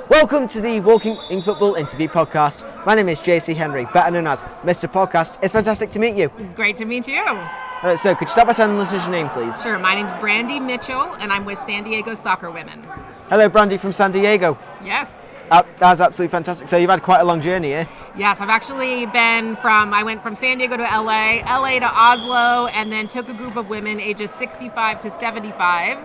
Welcome to the Walking in Football interview podcast. My name is JC Henry, better known as Mr. Podcast. It's fantastic to meet you. Great to meet you. So could you start by telling listeners your name, please? Sure, my name's Brandi Mitchell, and I'm with San Diego Soccer Women. Hello, Brandi from San Diego. Yes. That's absolutely fantastic. So you've had quite a long journey here. Yes, I've actually I went from San Diego to LA to Oslo, and then took a group of women ages 65 to 75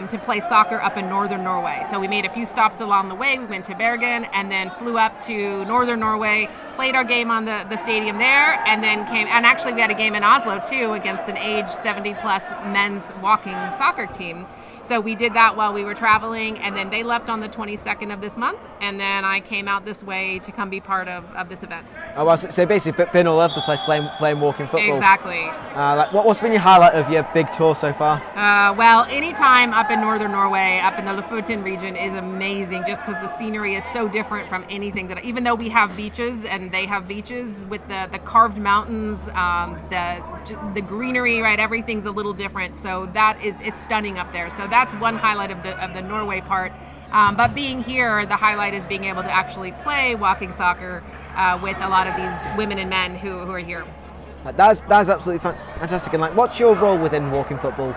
to play soccer up in northern Norway. So we made a few stops along the way. We went to Bergen and then flew up to northern Norway, played our game on the stadium there, and then actually we had a game in Oslo too against an age 70 plus men's walking soccer team. So we did that while we were traveling, and then they left on the 22nd of this month, and then I came out this way to come be part of this event. Oh, well, so basically been all over the place playing walking football. Exactly. What's been your highlight of your big tour so far? Well, any time up in northern Norway, up in the Lofoten region is amazing, just because the scenery is so different from anything even though we have beaches and they have beaches with the carved mountains, the greenery, right? Everything's a little different. So it's stunning up there. So that's one highlight of the Norway part. But being here, the highlight is being able to actually play walking soccer with a lot of these women and men who are here. That's absolutely fantastic. And what's your role within walking football?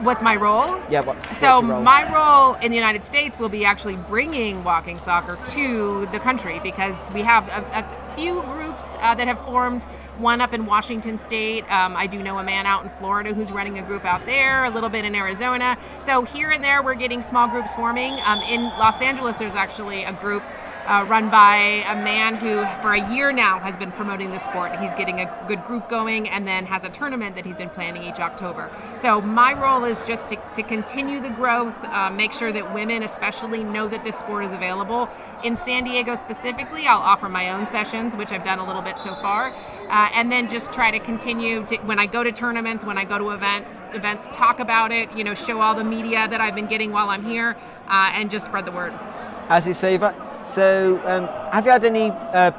What's my role? Yeah. What's your role? My role in the United States will be actually bringing walking soccer to the country, because we have a few groups that have formed. One up in Washington State. I do know a man out in Florida who's running a group out there, a little bit in Arizona. So here and there, we're getting small groups forming. In Los Angeles, there's actually a group run by a man who, for a year now, has been promoting the sport. He's getting a good group going, and then has a tournament that he's been planning each October. So my role is just to continue the growth, make sure that women especially know that this sport is available. In San Diego specifically, I'll offer my own sessions, which I've done a little bit so far. And then just try to continue to, when I go to tournaments, when I go to events, talk about it, show all the media that I've been getting while I'm here, and just spread the word. As you say that. So, have you had any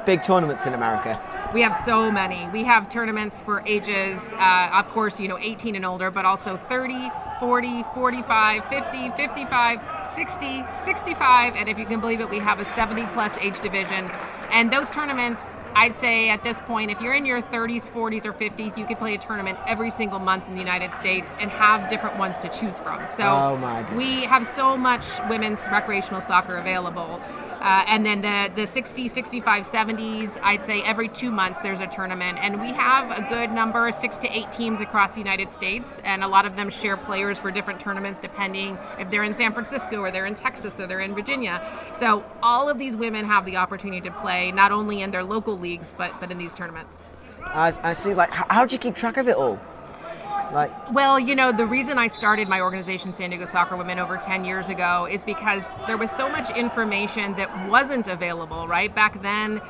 big tournaments in America? We have so many. We have tournaments for ages, of course, 18 and older, but also 30, 40, 45, 50, 55, 60, 65, and if you can believe it, we have a 70 plus age division. And those tournaments, I'd say at this point, if you're in your 30s, 40s, or 50s, you could play a tournament every single month in the United States and have different ones to choose from. So we have so much women's recreational soccer available. And then the 60, 65, 70s, I'd say every 2 months there's a tournament. And we have a good number, 6 to 8 teams across the United States. And a lot of them share players for different tournaments, depending if they're in San Francisco or they're in Texas or they're in Virginia. So all of these women have the opportunity to play not only in their local leagues, but in these tournaments. I see. How do you keep track of it all? Well, the reason I started my organization, San Diego Soccer Women, over 10 years ago is because there was so much information that wasn't available, right? Back then,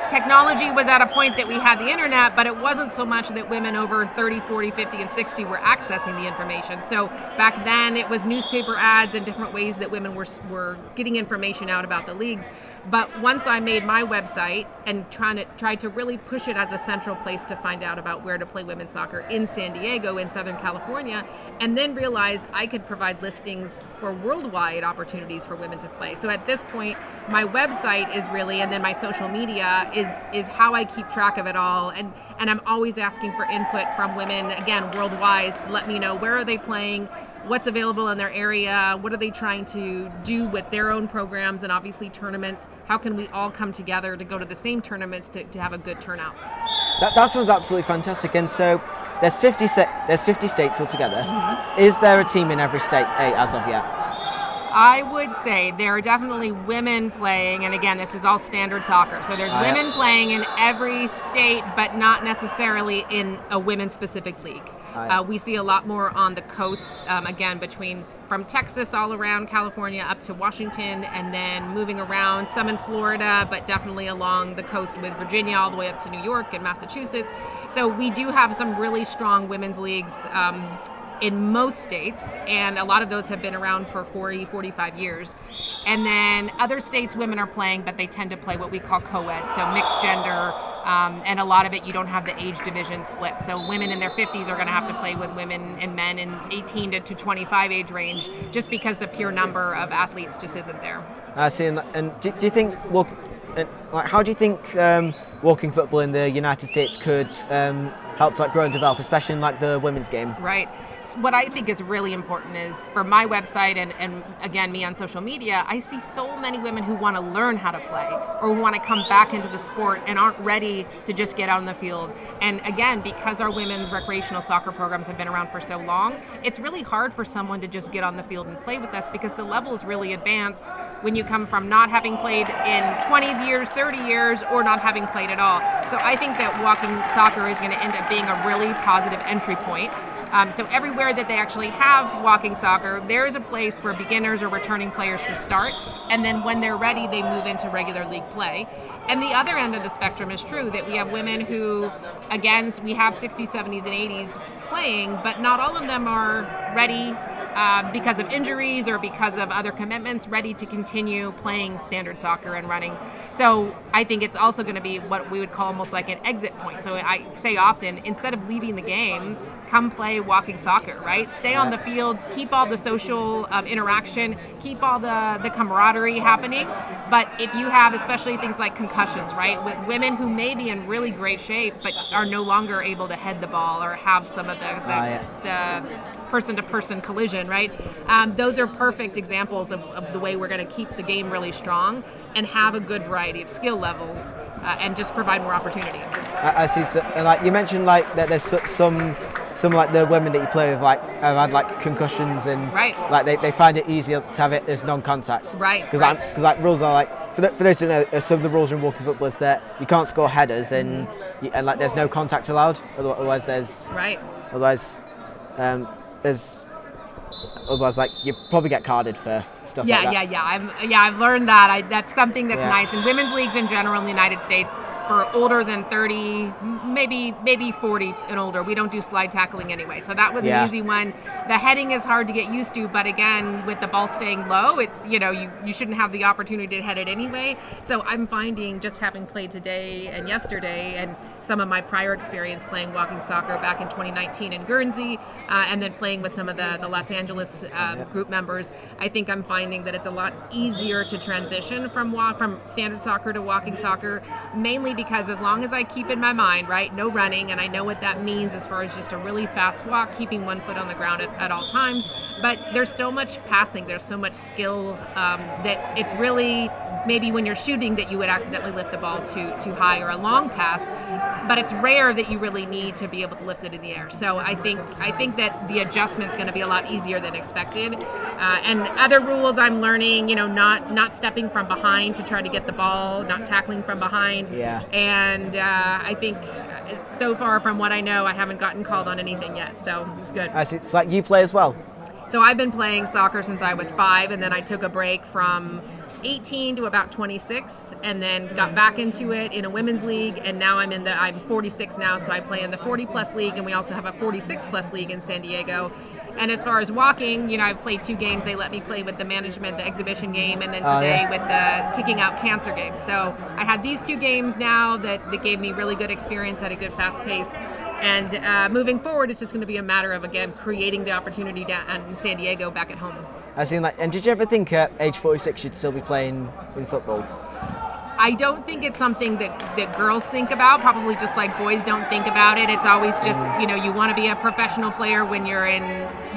technology was at a point that we had the internet, but it wasn't so much that women over 30, 40, 50, and 60 were accessing the information. So back then, it was newspaper ads and different ways that women were getting information out about the leagues. But once I made my website and tried to really push it as a central place to find out about where to play women's soccer in San Diego, in Southern California, and then realized I could provide listings for worldwide opportunities for women to play. So at this point, my website is really, and then my social media is how I keep track of it all. And I'm always asking for input from women, again, worldwide, to let me know where are they playing, what's available in their area, what are they trying to do with their own programs, and obviously tournaments. How can we all come together to go to the same tournaments to have a good turnout? That sounds absolutely fantastic. And so there's 50 states altogether. Mm-hmm. Is there a team in every state as of yet? I would say there are definitely women playing, and again, this is all standard soccer. So there's women playing in every state, but not necessarily in a women's specific league. We see a lot more on the coasts, again, from Texas all around California up to Washington, and then moving around, some in Florida, but definitely along the coast with Virginia all the way up to New York and Massachusetts. So we do have some really strong women's leagues in most states, and a lot of those have been around for 40, 45 years. And then other states women are playing, but they tend to play what we call co-ed, so mixed gender, And a lot of it, you don't have the age division split. So women in their 50s are going to have to play with women and men in 18 to 25 age range, just because the pure number of athletes just isn't there. I see. And do you think, how do you think walking football in the United States could help to grow and develop, especially in the women's game? Right. What I think is really important is, for my website and again, me on social media, I see so many women who want to learn how to play or who want to come back into the sport and aren't ready to just get out on the field. And again, because our women's recreational soccer programs have been around for so long, it's really hard for someone to just get on the field and play with us, because the level is really advanced when you come from not having played in 20 years, 30 years, or not having played at all. So I think that walking soccer is going to end up being a really positive entry point. So everywhere that they actually have walking soccer, there's a place for beginners or returning players to start, and then when they're ready, they move into regular league play. And the other end of the spectrum is true, that we have women who, again, we have 60s, 70s, and 80s playing, but not all of them are ready because of injuries or because of other commitments, ready to continue playing standard soccer and running. So I think it's also going to be what we would call almost like an exit point. So I say often, instead of leaving the game, come play walking soccer, right? Stay on the field, keep all the social interaction, keep all the camaraderie happening. But if you have especially things like concussions, right, with women who may be in really great shape but are no longer able to head the ball or have some of the person-to-person collision, right? Those are perfect examples of the way we're going to keep the game really strong and have a good variety of skill levels and just provide more opportunity. I see. So, you mentioned that there's some the women that you play with have had concussions and they find it easier to have it as non-contact. Right. Because rules are for those who know, some of the rules in walking football is that you can't score headers and there's no contact allowed. Otherwise there's Otherwise, you probably get carded for stuff like that. I've learned that. That's something that's nice. And women's leagues in general in the United States, for older than 30, maybe 40 and older, we don't do slide tackling anyway. So that was an easy one. The heading is hard to get used to, but again, with the ball staying low, it's you shouldn't have the opportunity to head it anyway. So I'm finding, just having played today and yesterday, and some of my prior experience playing walking soccer back in 2019 in Guernsey, and then playing with some of the Los Angeles group members, I think I'm finding that it's a lot easier to transition from standard soccer to walking soccer, mainly because as long as I keep in my mind, right, no running, and I know what that means as far as just a really fast walk, keeping one foot on the ground at all times, but there's so much passing, there's so much skill that it's really, maybe when you're shooting, that you would accidentally lift the ball too high or a long pass, but it's rare that you really need to be able to lift it in the air. So I think that the adjustment's going to be a lot easier than expected. And other rules I'm learning, not stepping from behind to try to get the ball, not tackling from behind. Yeah. And I think so far from what I know, I haven't gotten called on anything yet. So it's good. It's like you play as well. So I've been playing soccer since I was 5, and then I took a break from 18 to about 26, and then got back into it in a women's league, and now I'm 46 now, so I play in the 40 plus league, and we also have a 46 plus league in San Diego. And as far as walking, I've played 2 games. They let me play with the management, the exhibition game, and then today with the kicking out cancer game. So I had these 2 games now that gave me really good experience at a good fast pace. And moving forward, it's just going to be a matter of, again, creating the opportunity down in San Diego back at home. And did you ever think at age 46 you'd still be playing in football? I don't think it's something that girls think about, probably just like boys don't think about it. It's always just, you want to be a professional player when you're in,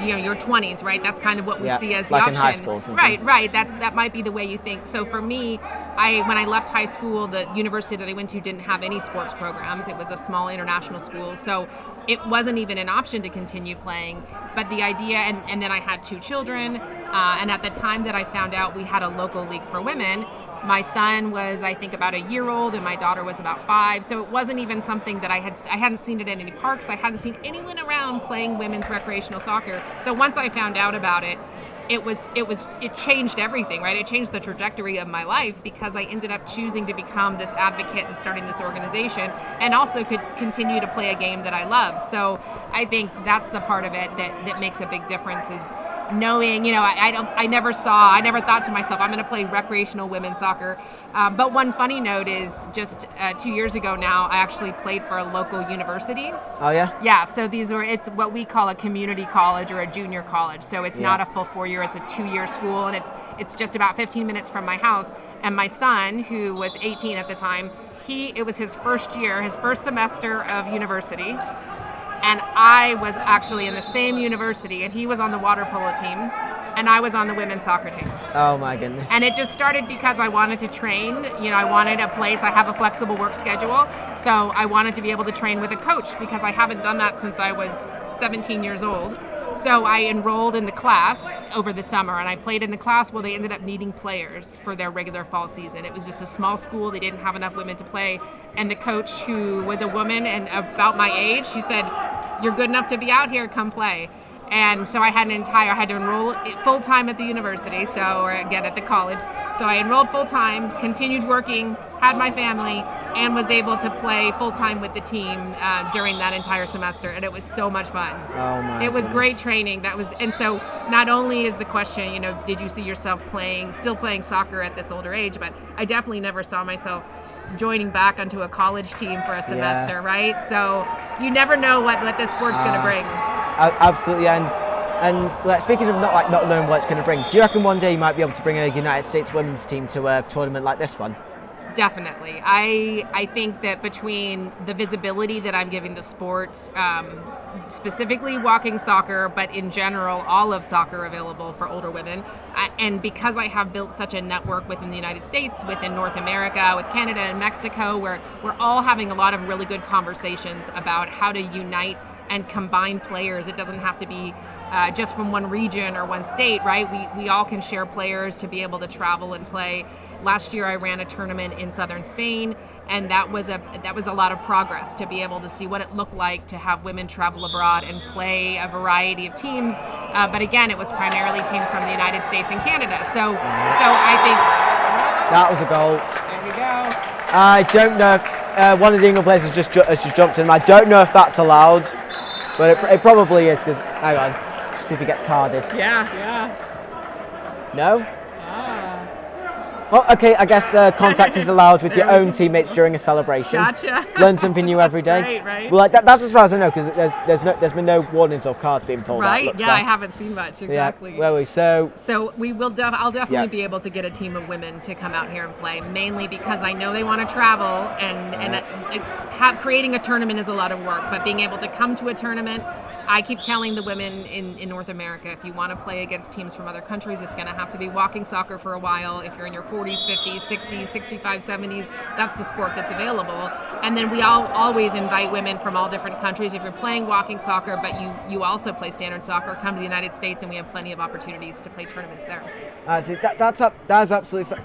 your 20s, right? That's kind of what we see as the option. In high school or something. Right. That might be the way you think. So for me, when I left high school, the university that I went to didn't have any sports programs. It was a small international school. So it wasn't even an option to continue playing. But the idea, and then I had 2 children, and at the time that I found out we had a local league for women, my son was, I think, about a year old, and my daughter was about 5. So it wasn't even something that I hadn't seen it in any parks. I hadn't seen anyone around playing women's recreational soccer. So once I found out about it, it changed everything, right? It changed the trajectory of my life, because I ended up choosing to become this advocate and starting this organization, and also could continue to play a game that I love. So I think that's the part of it that makes a big difference, is knowing, I never thought to myself, I'm going to play recreational women's soccer. But one funny note is just 2 years ago now, I actually played for a local university. Oh yeah? Yeah, so it's what we call a community college or a junior college. So it's not a full 4 year, it's a 2-year school, and it's just about 15 minutes from my house. And my son, who was 18 at the time, it was his first year, his first semester of university. And I was actually in the same university, and he was on the water polo team, and I was on the women's soccer team. Oh my goodness. And it just started because I wanted to train. I wanted a place, I have a flexible work schedule, so I wanted to be able to train with a coach because I haven't done that since I was 17 years old. So I enrolled in the class over the summer, and I played in the class. Well, they ended up needing players for their regular fall season. It was just a small school. They didn't have enough women to play. And the coach, who was a woman and about my age, she said, "You're good enough to be out here, come play." And so I had to enroll full-time at the university, or again at the college. So I enrolled full-time, continued working, had my family, and was able to play full-time with the team during that entire semester. And it was so much fun. Oh my It was goodness. great training. And so not only is the question, did you see yourself still playing soccer at this older age, but I definitely never saw myself joining back onto a college team for a semester, right? So you never know what this sport's going to bring. Absolutely, and like, speaking of not knowing what it's going to bring, do you reckon one day you might be able to bring a United States women's team to a tournament like this one? Definitely. I think that between the visibility that I'm giving the sport, specifically walking soccer, but in general, all of soccer available for older women, and because I have built such a network within the United States, within North America, with Canada and Mexico, where we're all having a lot of really good conversations about how to unite and combine players. It doesn't have to be just from one region or one state, right? We all can share players to be able to travel and play. Last year I ran a tournament in southern Spain, and that was a lot of progress to be able to see what it looked like to have women travel abroad and play a variety of teams. But again, it was primarily teams from the United States and Canada. So I think that was a goal. There we go. I don't know if one of the England players has just jumped in. I don't know if that's allowed, but it probably is, because hang on, let's see if he gets carded. Yeah. No? Oh, okay, I guess contact is allowed with your own teammates during a celebration. Gotcha. Learn something new every day. Great, right? Well, that's as far as I know, because there's been no warnings or cards being pulled out. Right? Yeah, I haven't seen much, exactly. Yeah, So we will. I'll definitely be able to get a team of women to come out here and play, mainly because I know they want to travel, and creating a tournament is a lot of work. But being able to come to a tournament, I keep telling the women in North America, if you want to play against teams from other countries, it's going to have to be walking soccer for a while. If you're in your 40s, 50s, 60s, 65, 70s, that's the sport that's available. And then we always invite women from all different countries. If you're playing walking soccer, but you also play standard soccer, come to the United States, and we have plenty of opportunities to play tournaments there. See, that's absolutely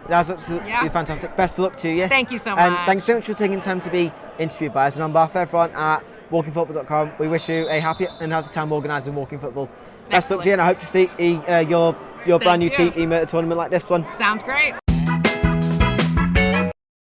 fantastic. Best of luck to you. Thank you so much. And thanks so much for taking time to be interviewed by us. And on behalf of everyone at walkingfootball.com, we wish you a happy and healthy time organising walking football. Best luck to you, and I hope to see your brand new team at a tournament like this one. Sounds great.